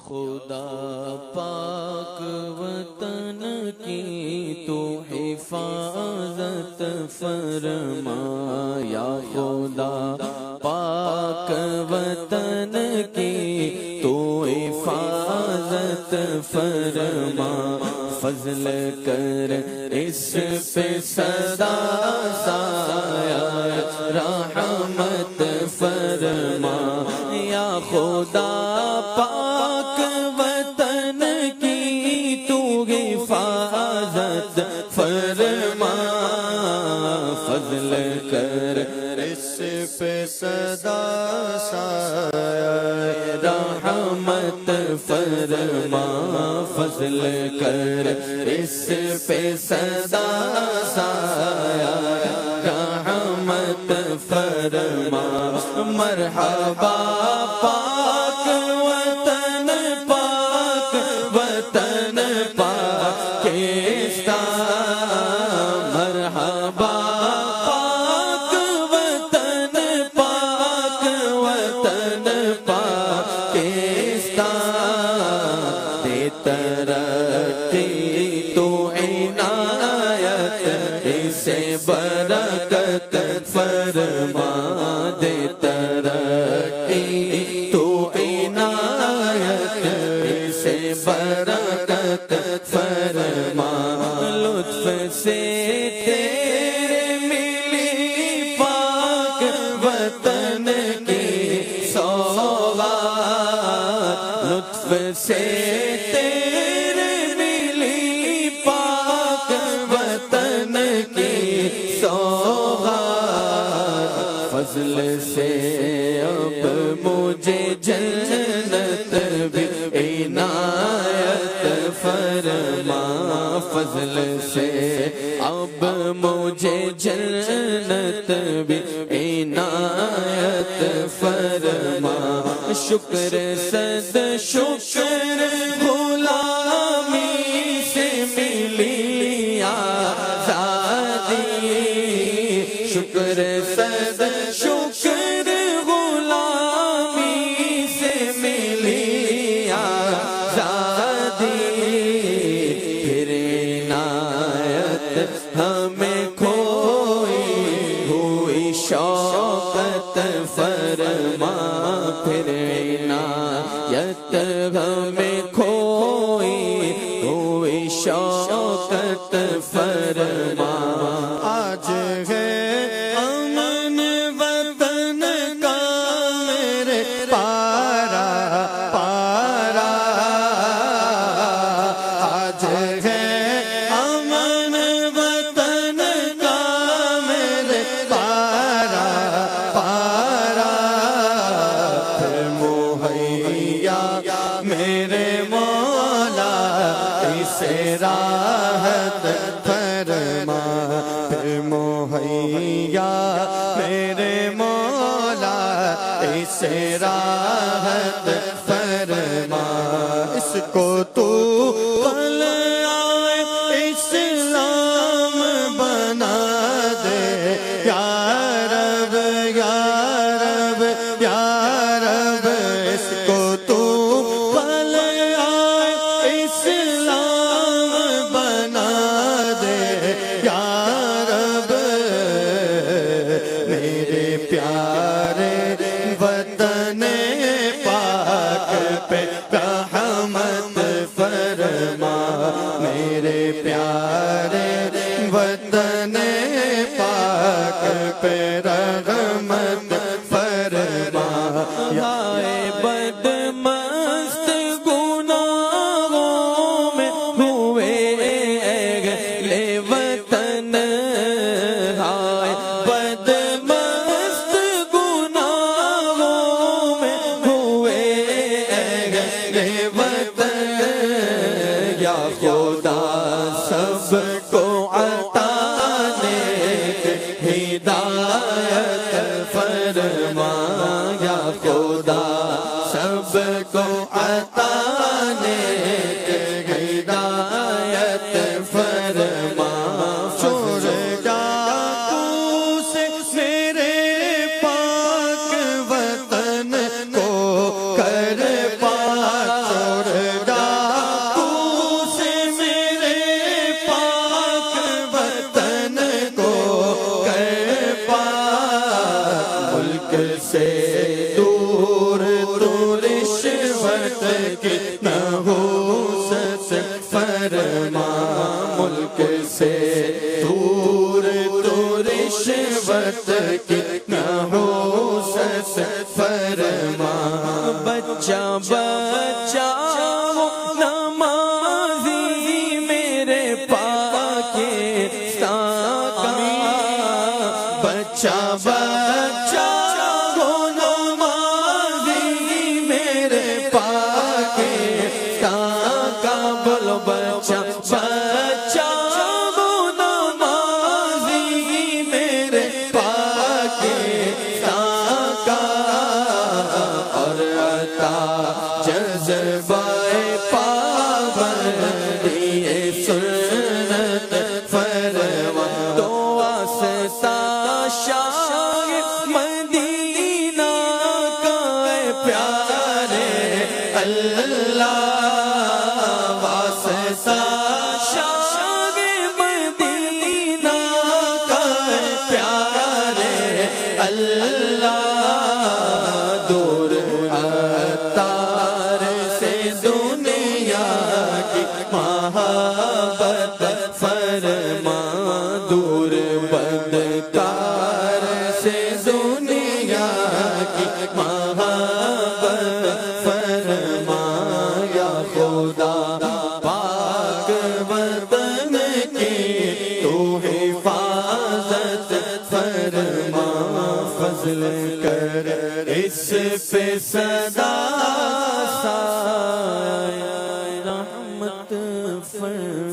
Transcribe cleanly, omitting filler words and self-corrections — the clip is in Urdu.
خدا پاک وطن کی تو حفاظت فرما، یا خدا پاک وطن کی تو حفاظت فرما، فضل کر اس پہ سدا سایہ رحمت فرما، یا خدا پاک وطن کی تو حفاظت فرما، فضل کر اس پہ صدا سایہ رحمت فرما، فضل کر اس پہ صدا سایہ رحمت فرما، مرحبا پاک وطن پاکستان، مرحبا پاک وطن پاکستان، دے ترقی تو عنایت اسے برکت فرما، دے ترقی تو عنایت اسے برکت فرما، لطف سے تیرے ملی پاک وطن کی سوغات، لطف سے تیرے ملی پاک وطن کی سوغات، فضل سے اب مجھے جنت بھی عنایت فرما، فضل سے اب مجھے جنت بھی عنایت فرما، شکر صد شکر غلامی سے ملی آزادی، شکر صد شکر غلامی سے ملی آزادی، پھر عنایت ہمیں کھوئی ہوئی شوقت فرما، پھر عنایت ہمیں کھوئی ہوئی شوقت فرما، آج ہے امن وطن کا میرے پارا پارا، آج ہے امن وطن کا میرے پارا پارا، پھر مہیا میرے مولا اسے راحت فرما، پھر مہیا میرے مولا اسے راحت فرما، اس کو تو آئے اسلام بنا دے، یا رب یا رب یا رب، اس کو تو آئے اسلام بنا دے، یا رب میرے پیارے وطن پاک پہ رحمت فرما، میرے پیارے وطن پاک پہ رحمت فرما، ہائے بدمست گناہوں میں ہوئے اہل وطن، ہائے بدمست گناہوں میں ہوئے اہل وطن، یا خدا سب کو عطا نیک ہدایت فرما، یا خدا سب کو عطا نیک ہدایت فرما، چور ڈاکو سے میرے پاک وطن کو کر پاک، چور رشوت کی نحوست فرما ملک سے دور تو رشوت کی نحوست فرما بچہ بچہ وہ نمازی میرے پاکستان کا بچہ بچہ وہ نمازی میرے پاکستان کا بولو بچہ بچہ وہ نمازی میرے پاکستان کا اور عطا جذبۂ پابندی سنت فرما تو واسطہ شاہ مدینہ کا پیارے اللہ واسطہ شاہ مدینہ کا پیارے اللہ دور عطار سے دنیا کی محبت فرما دور بدکار سے دنیا کی محبت فرما یا خدا پاک وطن کی تو حفاظت فرما فضل کر اس پہ صدا سایہ رحمت فرما